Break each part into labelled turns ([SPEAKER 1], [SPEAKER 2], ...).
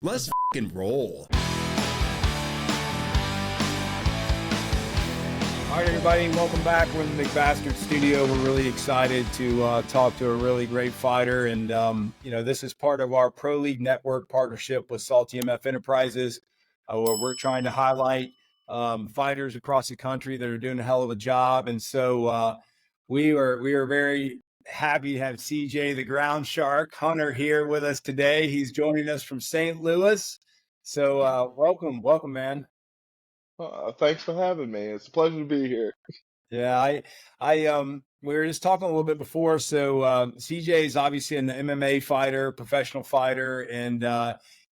[SPEAKER 1] Let's fucking roll. All right, everybody, welcome back. We're in the McBastards studio. We're really excited to talk to a really great fighter. And, this is part of our Pro League Network partnership with Salty MF Enterprises, where we're trying to highlight fighters across the country that are doing a hell of a job. And so we are very happy to have CJAY, the Groundshark Hunter, here with us today. He's joining us from St. Louis. So welcome, man.
[SPEAKER 2] Thanks for having me. It's a pleasure to be here.
[SPEAKER 1] Yeah, we were just talking a little bit before. So CJAY is obviously an MMA fighter, professional fighter, and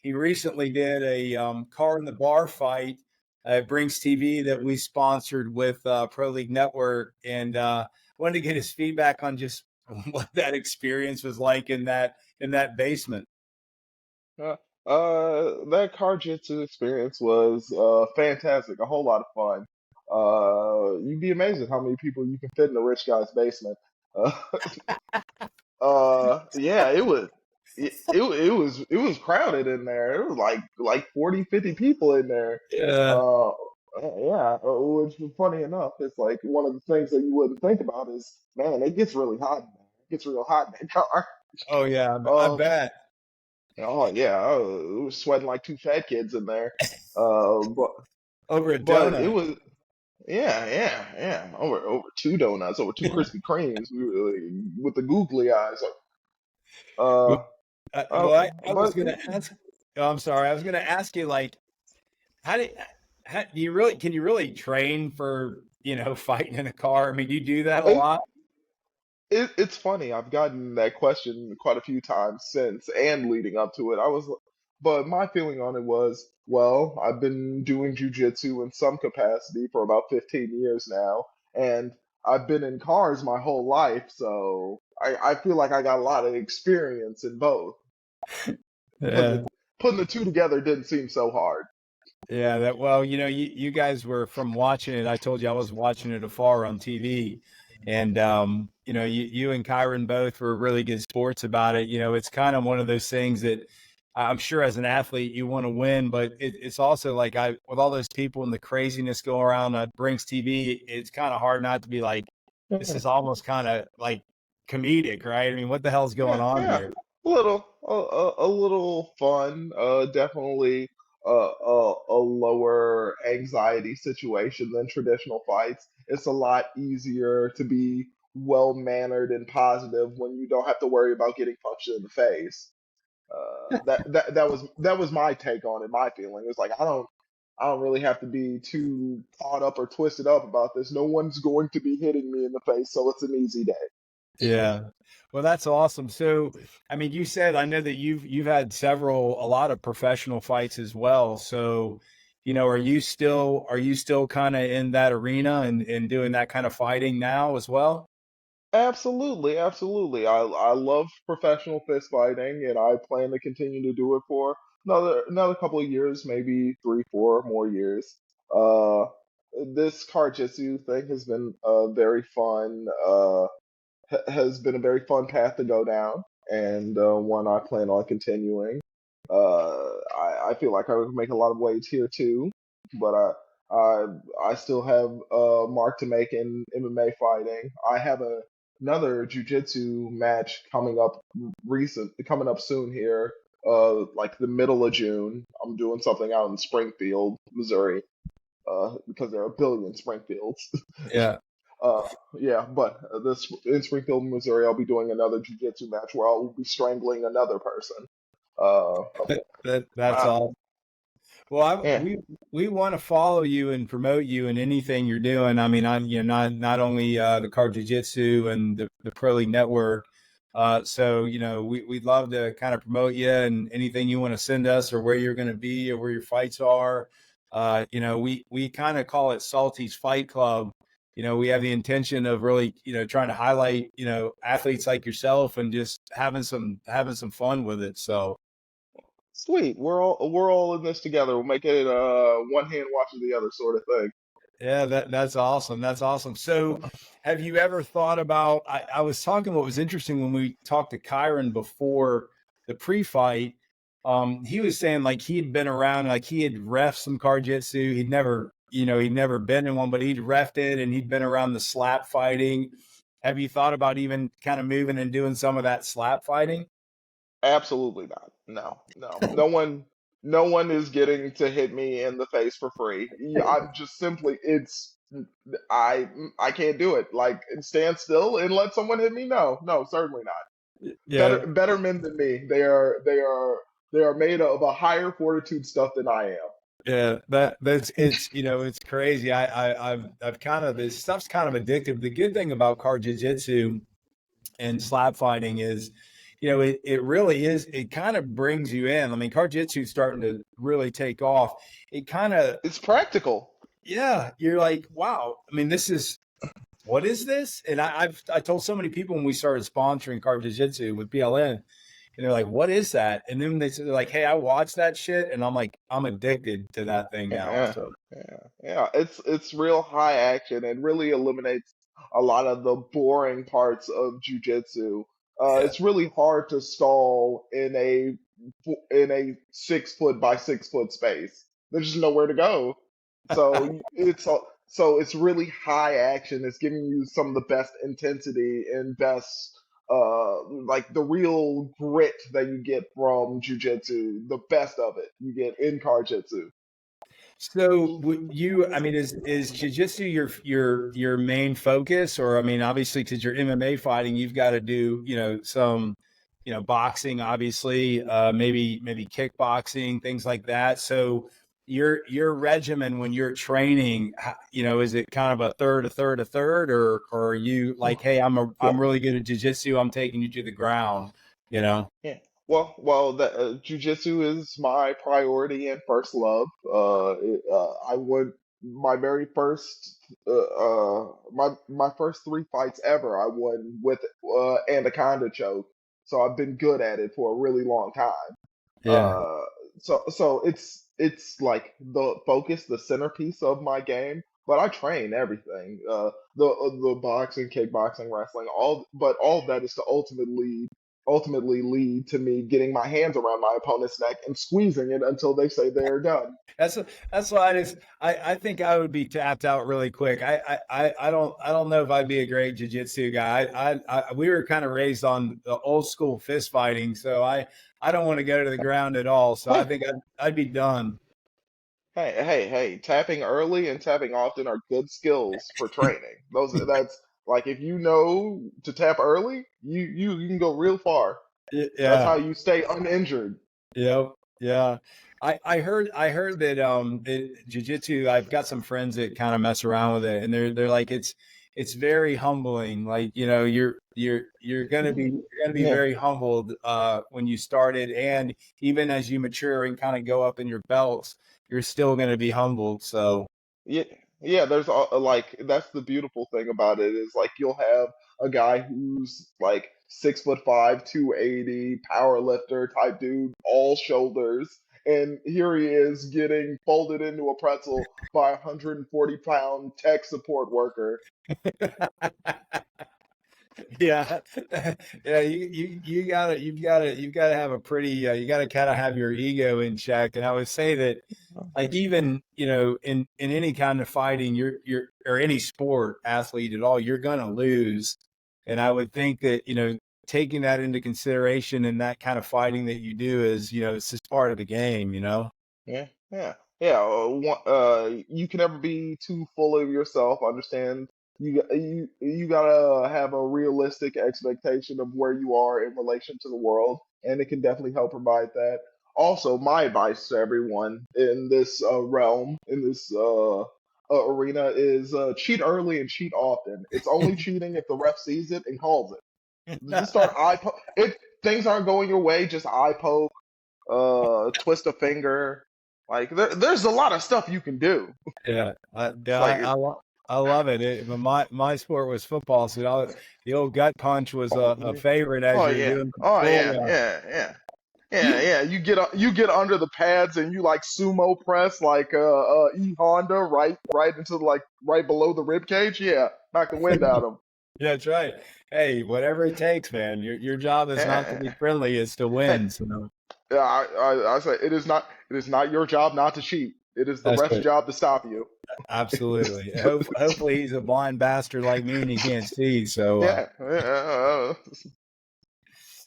[SPEAKER 1] he recently did a car in the bar fight at Brinks TV that we sponsored with Pro League Network, and wanted to get his feedback on just what that experience was like in that basement.
[SPEAKER 2] Uh, that Carjitsu experience was fantastic, a whole lot of fun. You'd be amazed at how many people you can fit in a rich guy's basement. Uh, yeah, it was crowded in there. It was like 40, 50 people in there.
[SPEAKER 1] Yeah.
[SPEAKER 2] Uh, yeah, which was funny enough. It's like one of the things that you wouldn't think about is, man, it gets really hot in there. It gets real hot in that car.
[SPEAKER 1] Oh yeah, I
[SPEAKER 2] Um,
[SPEAKER 1] bet.
[SPEAKER 2] Oh yeah, I was sweating like two fat kids in there. Uh, but
[SPEAKER 1] Over a
[SPEAKER 2] but it
[SPEAKER 1] donut.
[SPEAKER 2] was yeah, over two donuts, over two Krispy Kremes, with the googly eyes.
[SPEAKER 1] Well,
[SPEAKER 2] Uh,
[SPEAKER 1] I was
[SPEAKER 2] but
[SPEAKER 1] going to ask. Oh, I'm sorry. I was going to ask you, like, how do how, do you really can you really train for fighting in a car? I mean, do you do that a
[SPEAKER 2] it,
[SPEAKER 1] lot?
[SPEAKER 2] it's funny. I've gotten that question quite a few times since and leading up to it. But my feeling on it was, well, I've been doing jujitsu in some capacity for about 15 years now, and I've been in cars my whole life, so I feel like I got a lot of experience in both. Putting
[SPEAKER 1] Yeah,
[SPEAKER 2] putting the two together didn't seem so hard.
[SPEAKER 1] yeah. That well, you guys were from watching it. I told you I was watching it afar on TV, and you and Kyron both were really good sports about it. It's kind of one of those things that I'm sure as an athlete you want to win, but it's also like with all those people and the craziness going around at Brinks TV, it's kind of hard not to be like, this is almost kind of like comedic, right? I mean, what the hell's going
[SPEAKER 2] Yeah,
[SPEAKER 1] on
[SPEAKER 2] yeah.
[SPEAKER 1] here?
[SPEAKER 2] A little fun. Definitely a lower anxiety situation than traditional fights. It's a lot easier to be well mannered and positive when you don't have to worry about getting punched in the face. That was my take on it. My feeling, it was like I don't really have to be too caught up or twisted up about this. No one's going to be hitting me in the face, so it's an easy day.
[SPEAKER 1] Yeah. Well, that's awesome. So, I mean, you said I know that you've had a lot of professional fights as well. So, are you still kind of in that arena and doing that kind of fighting now as well?
[SPEAKER 2] Absolutely, absolutely. I love professional fist fighting, and I plan to continue to do it for another couple of years, maybe 3, 4 more years. Uh, this Carjitsu thing has been very fun. Has been a very fun path to go down, and one I plan on continuing. I feel like I would make a lot of waves here too, but I I still have a mark to make in MMA fighting. I have another jujitsu match coming up soon here, like the middle of June. I'm doing something out in Springfield, Missouri, because there are a billion Springfields.
[SPEAKER 1] Yeah.
[SPEAKER 2] Uh, yeah, but this in Springfield, Missouri, I'll be doing another jiu-jitsu match where I'll be strangling another person. Uh,
[SPEAKER 1] That's
[SPEAKER 2] uh,
[SPEAKER 1] all. Well,
[SPEAKER 2] yeah,
[SPEAKER 1] we want to follow you and promote you in anything you're doing. I mean, I'm not only the Car Jiu-Jitsu and the Pro League Network. So we'd love to kind of promote you and anything you want to send us or where you're going to be or where your fights are. We kind of call it Salty's Fight Club. We have the intention of really trying to highlight athletes like yourself and just having some fun with it. So.
[SPEAKER 2] sweet. We're all in this together. We'll make it one hand watching the other sort of thing.
[SPEAKER 1] Yeah, that's awesome. That's awesome. So, have you ever thought about? I was talking. What was interesting when we talked to Kyron before the pre-fight. he was saying like he'd been around, like he had ref some Carjitsu. He'd never been in one, but he'd refed it and he'd been around the slap fighting. Have you thought about even kind of moving and doing some of that slap fighting?
[SPEAKER 2] Absolutely not. No, no, no one is getting to hit me in the face for free. I'm just simply, I, I can't do it. Like, stand still and let someone hit me? No, no, certainly not.
[SPEAKER 1] Yeah,
[SPEAKER 2] Better men than me. They are made of a higher fortitude stuff than I am.
[SPEAKER 1] yeah, that's it's it's crazy. I've kind of this stuff's kind of addictive. The good thing about car jiu-jitsu and slap fighting is, it really is. It kind of brings you in. I mean, car jiu-jitsu is starting to really take off. It kind of,
[SPEAKER 2] It's practical.
[SPEAKER 1] yeah, you're like, wow. I mean, what is this? And I told so many people when we started sponsoring car jiu-jitsu with BLN, and they're like, what is that? And then they're like, hey, I watched that shit. And I'm like, I'm addicted to that thing now.
[SPEAKER 2] Yeah,
[SPEAKER 1] So,
[SPEAKER 2] yeah, yeah. It's real high action and really eliminates a lot of the boring parts of jujitsu.
[SPEAKER 1] yeah.
[SPEAKER 2] It's really hard to stall in a 6 foot by 6 foot space. There's just nowhere to go. So it's really high action. It's giving you some of the best intensity and best like the real grit that you get from jujitsu. The best of it you get in Carjitsu.
[SPEAKER 1] So would you, I mean, is jujitsu your main focus? Or I mean, obviously, because you're MMA fighting, you've got to do, some, boxing, obviously, maybe kickboxing, things like that. So your regimen when you're training, is it kind of a third, a third, a third, or are you like, hey, I'm
[SPEAKER 2] Well,
[SPEAKER 1] really good at jujitsu, I'm taking you to the ground, you know?
[SPEAKER 2] yeah. The jujitsu is my priority and first love. I won my very first, my first three fights ever. I won with anaconda choke, so I've been good at it for a really long time.
[SPEAKER 1] Yeah.
[SPEAKER 2] Uh, so it's like the focus, the centerpiece of my game. But I train everything. The boxing, kickboxing, wrestling, all of that is to ultimately lead to me getting my hands around my opponent's neck and squeezing it until they say they're done.
[SPEAKER 1] That's that's why I think I would be tapped out really quick. I don't know if I'd be a great jujitsu guy. We were kind of raised on the old school fist fighting, so I don't want to go to the ground at all. So I
[SPEAKER 2] Hey,
[SPEAKER 1] think I'd be done.
[SPEAKER 2] hey, tapping early and tapping often are good skills for training. That's like if you know to tap early, you can go real far. That's
[SPEAKER 1] Yeah.
[SPEAKER 2] how you stay uninjured.
[SPEAKER 1] Yep. Yeah. I heard that that jujitsu, I've got some friends that kind of mess around with it, and they're like it's very humbling. Like, you're gonna be
[SPEAKER 2] Yeah.
[SPEAKER 1] very humbled when you started, and even as you mature and kind of go up in your belts, you're still gonna be humbled. So
[SPEAKER 2] Yeah, yeah, like that's the beautiful thing about it is like you'll have a guy who's like 6'5", 280, power lifter type dude, all shoulders, and here he is getting folded into a pretzel by a 140-pound tech support worker.
[SPEAKER 1] yeah, yeah, you've gotta have a pretty you gotta kind of have your ego in check. And I would say that, like, even in any kind of fighting, you're or any sport athlete at all, you're gonna lose. And I would think that, taking that into consideration and that kind of fighting that you do is, it's just part of the game.
[SPEAKER 2] Yeah, yeah, yeah. You can never be too full of yourself. Understand you gotta have a realistic expectation of where you are in relation to the world, and it can definitely help provide that. Also, my advice to everyone in this realm, in this arena, is cheat early and cheat often. It's only cheating if the ref sees it and calls it. Just start if things aren't going your way, just eye poke, twist a finger. Like there's a lot of stuff you can do.
[SPEAKER 1] Yeah,
[SPEAKER 2] It's
[SPEAKER 1] yeah,
[SPEAKER 2] like
[SPEAKER 1] I love it. But my sport was football, so the old gut punch was
[SPEAKER 2] oh
[SPEAKER 1] a
[SPEAKER 2] yeah,
[SPEAKER 1] favorite as
[SPEAKER 2] oh
[SPEAKER 1] you're
[SPEAKER 2] yeah,
[SPEAKER 1] doing
[SPEAKER 2] oh
[SPEAKER 1] full.
[SPEAKER 2] yeah, yeah, yeah. Yeah, yeah, you get under the pads and you like sumo press like E Honda right into like right below the rib cage. Yeah, knock the wind out of
[SPEAKER 1] Yeah, that's right. Hey, whatever it takes, man. Your job is not to be
[SPEAKER 2] them.
[SPEAKER 1] friendly; it's to
[SPEAKER 2] Hey,
[SPEAKER 1] win. So
[SPEAKER 2] Yeah, I say it is not your job not to cheat. It is the
[SPEAKER 1] That's
[SPEAKER 2] ref's
[SPEAKER 1] right.
[SPEAKER 2] job to stop you.
[SPEAKER 1] Absolutely. Hopefully he's a blind bastard like me and he can't see.
[SPEAKER 2] Yeah,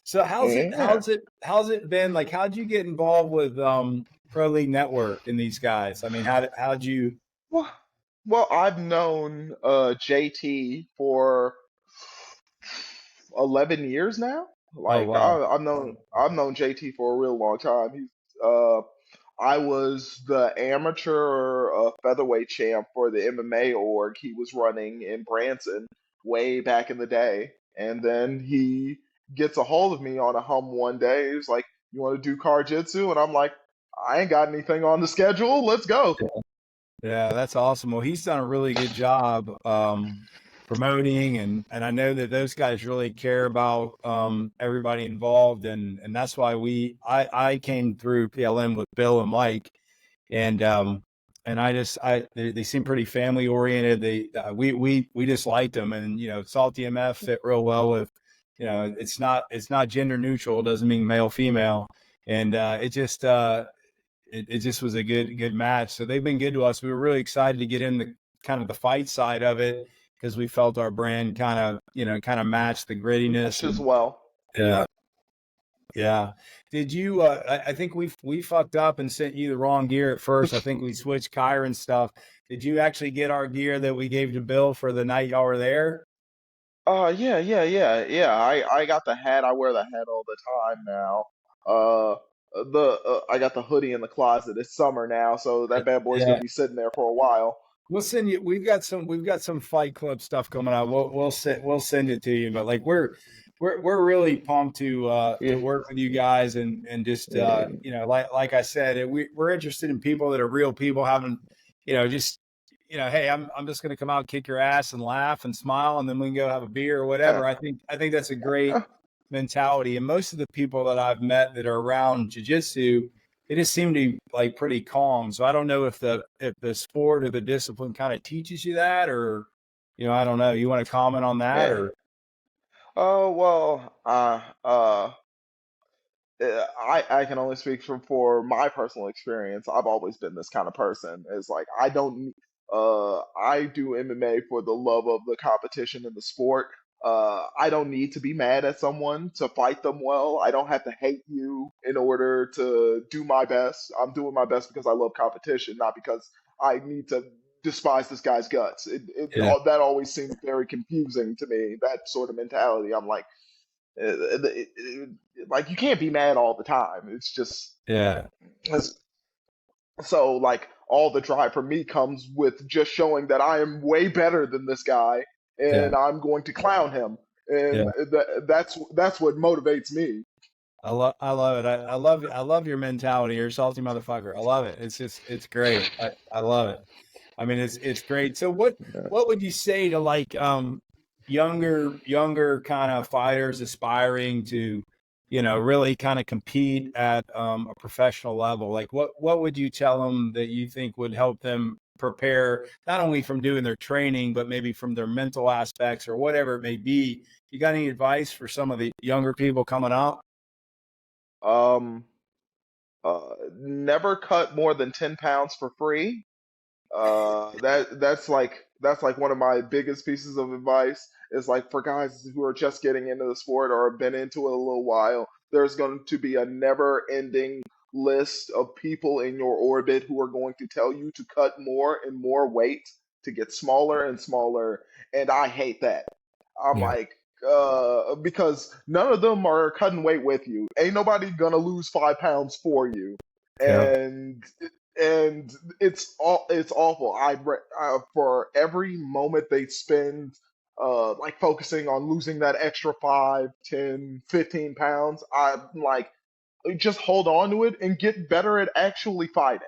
[SPEAKER 1] So
[SPEAKER 2] yeah.
[SPEAKER 1] how's it been? Like, how'd you get involved with Pro League Network and these guys? I mean, how'd you?
[SPEAKER 2] Well, well, I've known JT for 11 years now.
[SPEAKER 1] Oh
[SPEAKER 2] Like
[SPEAKER 1] wow,
[SPEAKER 2] I've known JT for a real long time. He's I was the amateur featherweight champ for the MMA org he was running in Branson way back in the day. And then he gets a hold of me on a hum one day. He's like, "You want to do Carjitsu?" And I'm like, "I ain't got anything on the schedule. Let's go."
[SPEAKER 1] yeah, that's awesome. Well, he's done a really good job promoting, and I know that those guys really care about everybody involved, and that's why I came through PLM with Bill and Mike, and they seem pretty family oriented. We just liked them, and Salty MF fit real well with, it's not gender neutral. It doesn't mean male female, and it just was a good match. So they've been good to us. We were really excited to get in the kind of the fight side of it because we felt our brand kind of matched the grittiness.
[SPEAKER 2] Match as
[SPEAKER 1] And
[SPEAKER 2] well.
[SPEAKER 1] yeah, yeah. Did you? I think we fucked up and sent you the wrong gear at first. I think we switched Kyron stuff. Did you actually get our gear that we gave to Bill for the night y'all were there?
[SPEAKER 2] Yeah. I got the hat. I wear the hat all the time now. Uh, the I got the hoodie in the closet. It's summer now, so that bad boy's gonna
[SPEAKER 1] Yeah.
[SPEAKER 2] be sitting there for a while.
[SPEAKER 1] We'll send you. We've got some Fight Club stuff coming out. We'll send it to you. But like we're really pumped to
[SPEAKER 2] Yeah,
[SPEAKER 1] work with you guys and just
[SPEAKER 2] yeah,
[SPEAKER 1] like I said, we're interested in people that are real people having just hey, I'm just gonna come out, kick your ass and laugh and smile, and then we can go have a beer or
[SPEAKER 2] yeah.
[SPEAKER 1] whatever. I think that's a great mentality. And most of the people that I've met that are around jiu-jitsu, they just seem to be like pretty calm. So I don't know if the sport or the discipline kind of teaches you that, or I don't know. You want to comment on that,
[SPEAKER 2] Yeah.
[SPEAKER 1] or
[SPEAKER 2] Oh well. I can only speak for my personal experience. I've always been this kind of person. It's like I do MMA for the love of the competition and the sport. I don't need to be mad at someone to fight them well. I don't have to hate you in order to do my best. I'm doing my best because I love competition, not because I need to despise this guy's guts.
[SPEAKER 1] yeah,
[SPEAKER 2] That always seems very confusing to me. That sort of mentality. I'm like like you can't be mad all the time. It's just
[SPEAKER 1] yeah,
[SPEAKER 2] it's, so like all the drive for me comes with just showing that I am way better than this guy,
[SPEAKER 1] yeah,
[SPEAKER 2] and I'm going to clown him,
[SPEAKER 1] yeah.
[SPEAKER 2] and that's what motivates me.
[SPEAKER 1] I love it. I love your mentality. You're a salty motherfucker. I love it. It's great. I love it. I mean, it's great. So what would you say to like younger kind of fighters aspiring to really kind of compete at a professional level? Like what would you tell them that you think would help them prepare not only from doing their training but maybe from their mental aspects or whatever it may be? You got any advice for some of the younger people coming up?
[SPEAKER 2] Um, Never cut more than 10 pounds for free. That's like one of my biggest pieces of advice is like for guys who are just getting into the sport or have been into it a little while, there's going to be a never-ending list of people in your orbit who are going to tell you to cut more and more weight to get smaller and smaller, and I hate that. I'm
[SPEAKER 1] Yeah,
[SPEAKER 2] like, because none of them are cutting weight with you. Ain't nobody gonna lose 5 pounds for you,
[SPEAKER 1] yeah,
[SPEAKER 2] and it's awful. For every moment they spend like focusing on losing that extra 5, 10, 15 pounds, I'm like, just hold on to it and get better at actually fighting.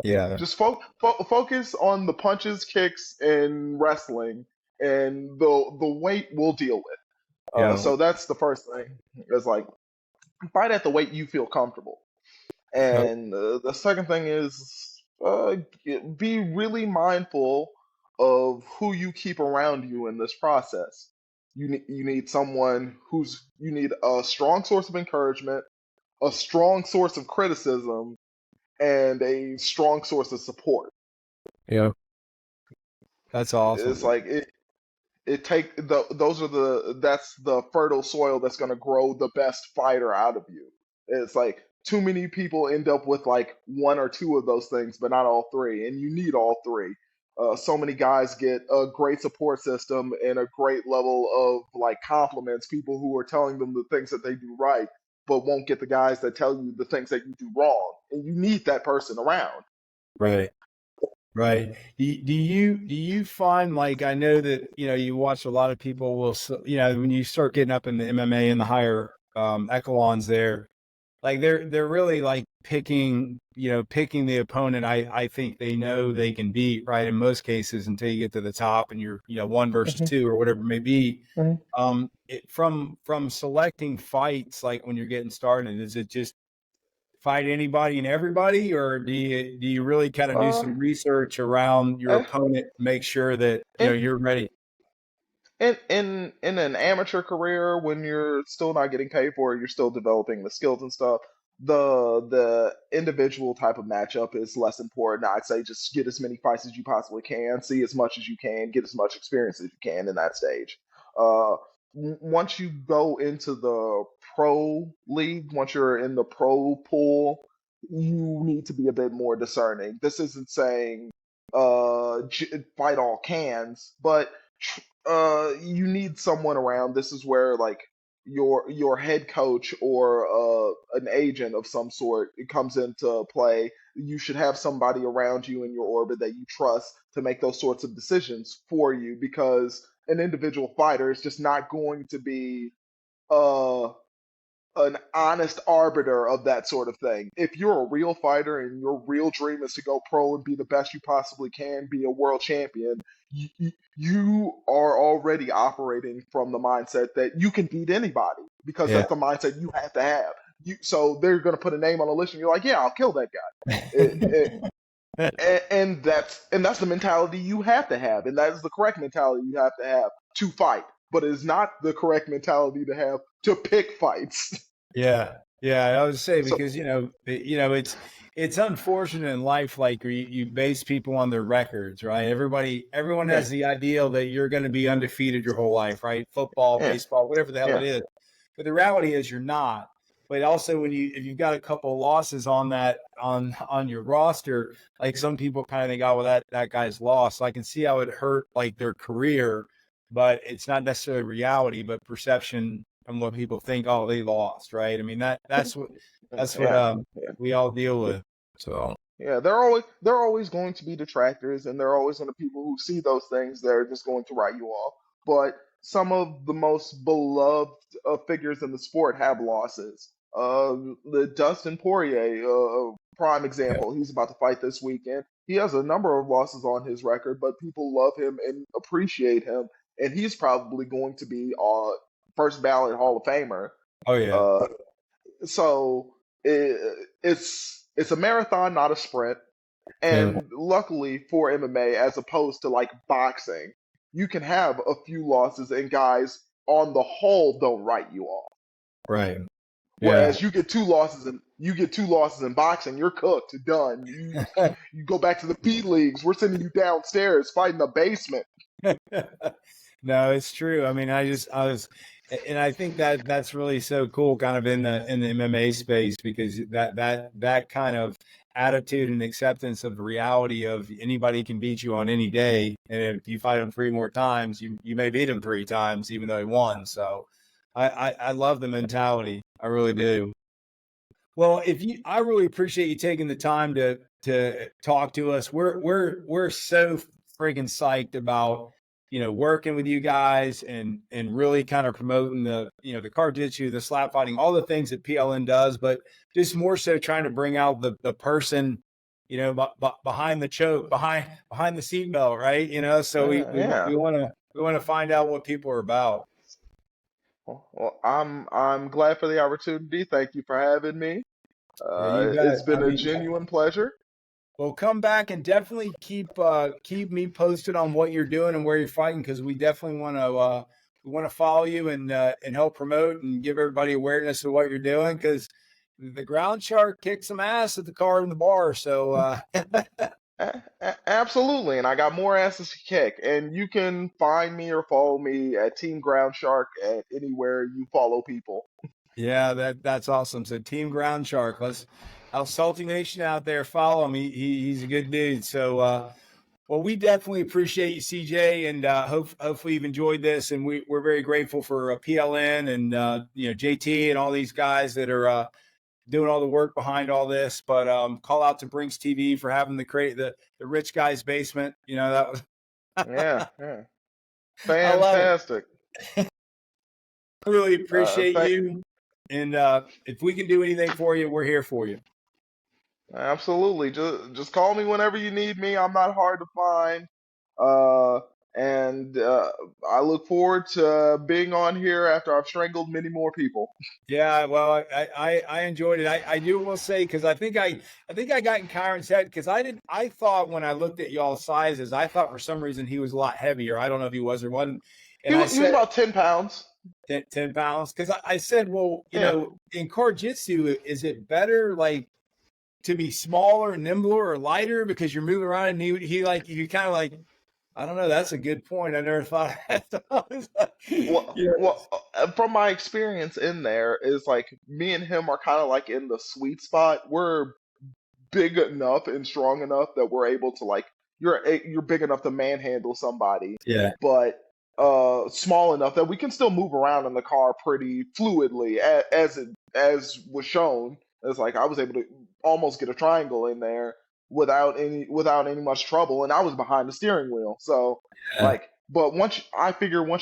[SPEAKER 1] yeah,
[SPEAKER 2] Just focus on the punches, kicks, and wrestling, and the weight we'll deal with.
[SPEAKER 1] yeah,
[SPEAKER 2] So that's the first thing. Is like fight at the weight you feel comfortable.
[SPEAKER 1] yeah,
[SPEAKER 2] And the second thing is be really mindful of who you keep around you in this process. You need someone you need a strong source of encouragement, a strong source of criticism and a strong source of support.
[SPEAKER 1] Yeah, that's
[SPEAKER 2] It's
[SPEAKER 1] awesome.
[SPEAKER 2] like that's the fertile soil that's going to grow the best fighter out of you. It's like too many people end up with like one or two of those things, but not all three, and you need all three. So many guys get a great support system and a great level of like compliments, people who are telling them the things that they do right, but won't get the guys that tell you the things that you do wrong, and you need that person around.
[SPEAKER 1] Right. Right. Do you find, like, I know that, you watch a lot of people will, when you start getting up in the MMA and the higher echelons there, like they're really like picking the opponent I think they know they can beat, right? In most cases until you get to the top and you're, one versus
[SPEAKER 2] Mhm,
[SPEAKER 1] two or whatever it may be.
[SPEAKER 2] mhm.
[SPEAKER 1] From selecting fights, like when you're getting started, is it just fight anybody and everybody, or do you really kind of do
[SPEAKER 2] Uh,
[SPEAKER 1] some research around your
[SPEAKER 2] eh,
[SPEAKER 1] opponent to make sure that
[SPEAKER 2] and
[SPEAKER 1] you're ready?
[SPEAKER 2] in an amateur career, when you're still not getting paid for it, you're still developing the skills and stuff. The individual type of matchup is less important. I'd say just get as many fights as you possibly can, see as much as you can, get as much experience as you can in that stage. Uh, Once you go into the pro league, once you're in the pro pool, you need to be a bit more discerning. This isn't saying fight all cans, but you need someone around. This is where like your head coach or an agent of some sort, it comes into play. You should have somebody around you in your orbit that you trust to make those sorts of decisions for you, because an individual fighter is just not going to be uh an honest arbiter of that sort of thing. If you're a real fighter and your real dream is to go pro and be the best you possibly can, be a world champion, you are already operating from the mindset that you can beat anybody, because
[SPEAKER 1] Yeah.
[SPEAKER 2] that's the mindset you have to have. So they're going to put a name on a list and you're like, yeah, I'll kill that guy. And that's the mentality you have to have, and that is the correct mentality you have to fight. But it is not the correct mentality to have to pick fights.
[SPEAKER 1] Yeah, yeah. I would say
[SPEAKER 2] So
[SPEAKER 1] because it's unfortunate in life, like you base people on their records, right? Everyone
[SPEAKER 2] yeah,
[SPEAKER 1] has the ideal that you're going to be undefeated your whole life, right? Football,
[SPEAKER 2] yeah,
[SPEAKER 1] baseball, whatever the hell it
[SPEAKER 2] yeah,
[SPEAKER 1] is. But the reality is you're not. But also when if you've got a couple of losses on that on your roster, like some people kind of think, oh well, that guy's lost. So I can see how it hurt like their career, but it's not necessarily reality, but perception from what people think. Oh, they lost, right? I mean that's what
[SPEAKER 2] yeah, yeah.
[SPEAKER 1] we all deal with. So
[SPEAKER 2] Yeah, there are always going to be detractors, and there are always going to be people who see those things that are just going to write you off. But some of the most beloved figures in the sport have losses. The Dustin Poirier, prime
[SPEAKER 1] yeah.
[SPEAKER 2] example. He's about to fight this weekend. He has a number of losses on his record, but people love him and appreciate him, and he's probably going to be first ballot Hall of Famer.
[SPEAKER 1] Oh yeah.
[SPEAKER 2] Uh, so it's a marathon, not a sprint.
[SPEAKER 1] Yeah.
[SPEAKER 2] And luckily for MMA, as opposed to like boxing, you can have a few losses and guys on the whole don't write you off.
[SPEAKER 1] Right. Yeah.
[SPEAKER 2] Whereas you get two losses in boxing, you're cooked, done. You go back to the P leagues. We're sending you downstairs, fighting the basement.
[SPEAKER 1] No, it's true. I mean, I was, and I think that's really so cool, kind of in the MMA space, because that kind of attitude and acceptance of the reality of anybody can beat you on any day, and if you fight them three more times, you may beat them three times, even though he won. So, I love the mentality. I really do. Well, I really appreciate you taking the time to talk to us. We're so freaking psyched about working with you guys and really kind of promoting the Carjitsu, the slap fighting, all the things that PLN does, but just more so trying to bring out the person behind the choke, behind the seatbelt, right? So we we
[SPEAKER 2] Yeah.
[SPEAKER 1] we want to we want to find out what people are about.
[SPEAKER 2] Well, I'm glad for the opportunity. Thank you for having me.
[SPEAKER 1] Yeah, you bet.
[SPEAKER 2] It's been
[SPEAKER 1] I
[SPEAKER 2] a
[SPEAKER 1] mean,
[SPEAKER 2] genuine pleasure.
[SPEAKER 1] well, come back and definitely keep me posted on what you're doing and where you're fighting, because we definitely want to follow you and help promote and give everybody awareness of what you're doing, because the Groundshark kicked some ass at the car in the bar. So
[SPEAKER 2] Absolutely, and I got more asses to kick. And you can find me or follow me at Team Groundshark at anywhere you follow people.
[SPEAKER 1] yeah, that's awesome. So Team Groundshark, let's our Salty Nation out there, follow him. He's a good dude. So well, we definitely appreciate you, CJ, and hopefully you've enjoyed this. And we're very grateful for PLN and JT and all these guys that are doing all the work behind all this. But call out to Brinks TV for having the rich guy's basement. That was
[SPEAKER 2] Yeah, yeah,
[SPEAKER 1] I love it.
[SPEAKER 2] fantastic.
[SPEAKER 1] I really appreciate
[SPEAKER 2] Thank.
[SPEAKER 1] you. And if we can do anything for you, we're here for you.
[SPEAKER 2] Absolutely. Just call me whenever you need me. I'm not hard to find. Uh, and I look forward to being on here after I've strangled many more people.
[SPEAKER 1] Yeah, well, I enjoyed it. I will say, because I think I got in Kyron's head, because I thought when I looked at y'all's sizes, I thought for some reason he was a lot heavier. I don't know if he was or wasn't. And I
[SPEAKER 2] He was
[SPEAKER 1] said
[SPEAKER 2] about 10 pounds.
[SPEAKER 1] 10 pounds, because I said, well,
[SPEAKER 2] Yeah.
[SPEAKER 1] in Carjitsu, is it better like to be smaller, nimbler, or lighter because you're moving around? And he like you kind of like, I don't know. That's a good point. I never thought of that.
[SPEAKER 2] From my experience in there, is like me and him are kind of like in the sweet spot. We're big enough and strong enough that we're able to like you're big enough to manhandle somebody,
[SPEAKER 1] Yeah.
[SPEAKER 2] but small enough that we can still move around in the car pretty fluidly, as was shown. It's like I was able to almost get a triangle in there without any much trouble, and I was behind the steering wheel. So
[SPEAKER 1] Yeah.
[SPEAKER 2] like, but once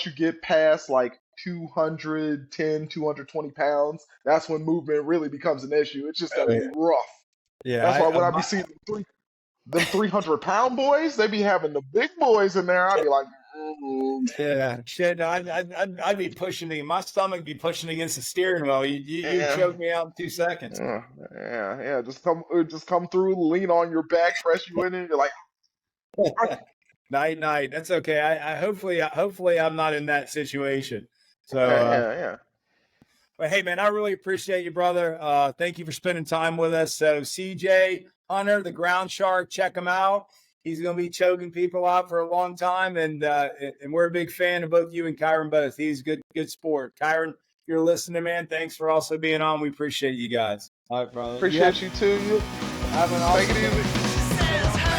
[SPEAKER 2] you get past like 210, 220 pounds, that's when movement really becomes an issue. It's just gonna
[SPEAKER 1] Oh,
[SPEAKER 2] be rough.
[SPEAKER 1] yeah.
[SPEAKER 2] That's why when I be seeing them 300-pound boys, they be having the big boys in there. I'd be like,
[SPEAKER 1] Yeah, shit. No, I'd be pushing my stomach be pushing against the steering wheel. You
[SPEAKER 2] yeah,
[SPEAKER 1] choke me out in 2 seconds.
[SPEAKER 2] yeah. Just come through, lean on your back, press you in, and you're like,
[SPEAKER 1] Night. That's okay. I hopefully I'm not in that situation. So,
[SPEAKER 2] yeah.
[SPEAKER 1] but hey, man, I really appreciate you, brother. Thank you for spending time with us. So, CJ Hunter, the Groundshark, check him out. He's going to be choking people out for a long time, and we're a big fan of both you and Kyron both. He's good sport. Kyron, if you're listening, man, thanks for also being on. We appreciate you guys.
[SPEAKER 2] All right, brother. Appreciate you too.
[SPEAKER 1] Have an awesome
[SPEAKER 2] Take it easy.